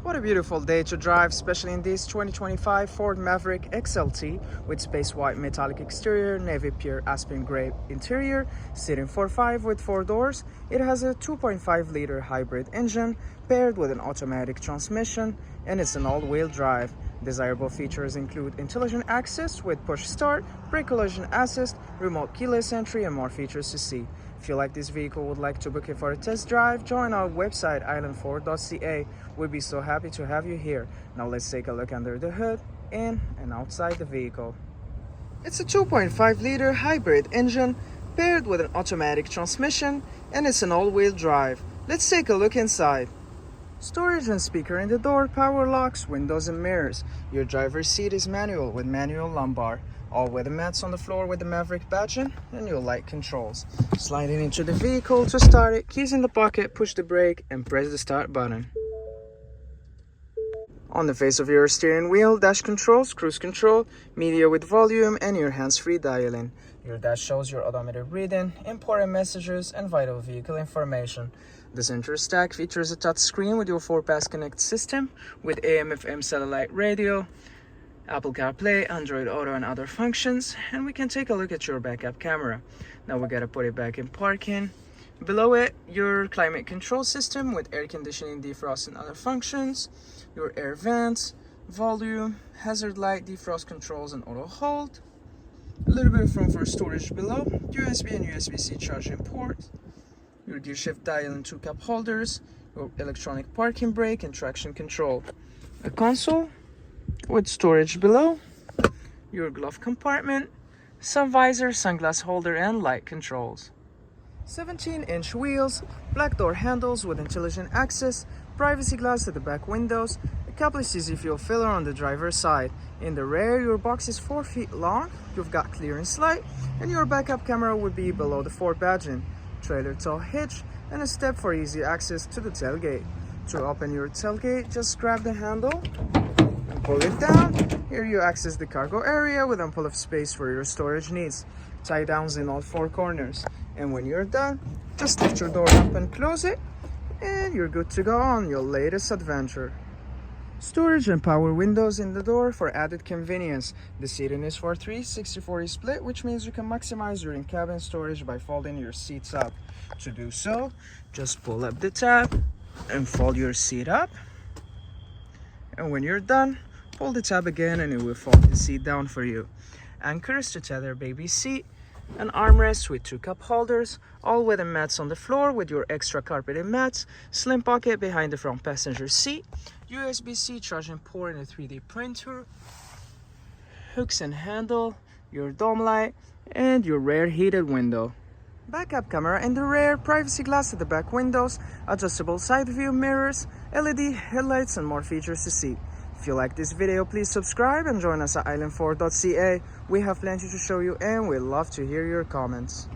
What a beautiful day to drive, especially in this 2025 Ford Maverick XLT with space white metallic exterior, navy pure aspen gray interior, sitting 4.5 with 4 doors. It has a 2.5-liter hybrid engine paired with an automatic transmission, and it's an all-wheel drive. Desirable features include intelligent access with push start, brake collision assist, remote keyless entry, and more features to see. If you like this vehicle, would like to book it for a test drive, join our website islandford.ca. We'd be so happy to have you here. Now let's take a look under the hood, in and outside the vehicle. It's a 2.5-liter hybrid engine paired with an automatic transmission, and it's an all-wheel drive. Let's take a look inside. Storage and speaker in the door, power locks, windows and mirrors. Your driver's seat is manual with manual lumbar. All weather mats on the floor with the Maverick badging, and your light controls. Sliding into the vehicle to start it, keys in the pocket, push the brake and press the start button. On the face of your steering wheel, dash controls, cruise control, media with volume, and your hands-free dialing. Your dash shows your odometer reading, important messages, and vital vehicle information. The center stack features a touch screen with your 4-pass Connect system with AM/FM satellite radio, Apple CarPlay, Android Auto, and other functions. And we can take a look at your backup camera. Now we gotta put it back in parking. Below it, your climate control system with air conditioning, defrost, and other functions. Your air vents, volume, hazard light, defrost controls, and auto hold. A little bit of room for storage below. USB and USB-C charging port. Your gear shift dial and 2 cup holders. Your electronic parking brake and traction control. A console with storage below. Your glove compartment, sun visor, sunglass holder, and light controls. 17-inch wheels, black door handles with intelligent access, privacy glass at the back windows, a coupless easy fuel filler on the driver's side. In the rear, your box is 4 feet long, you've got clearance light, and your backup camera would be below the Ford badging. Trailer tow hitch, and a step for easy access to the tailgate. To open your tailgate, just grab the handle and pull it down. Here you access the cargo area with ample of space for your storage needs. Tie downs in all 4 corners. And when you're done, just lift your door up and close it, and you're good to go on your latest adventure. Storage and power windows in the door for added convenience. The seating is for 3 60/40 split, which means you can maximize your in-cabin storage by folding your seats up. To do so, just pull up the tab and fold your seat up. And when you're done, pull the tab again and it will fold the seat down for you. Anchors to tether baby seat, an armrest with 2 cup holders, all weather mats on the floor with your extra carpeted mats, slim pocket behind the front passenger seat, USB-C charging port and a 3D printer, hooks and handle, your dome light, and your rear heated window. Backup camera in the rear, privacy glass at the back windows, adjustable side view mirrors, LED headlights, and more features to see. If you like this video, please subscribe and join us at islandford.ca. We have plenty to show you and we'd love to hear your comments.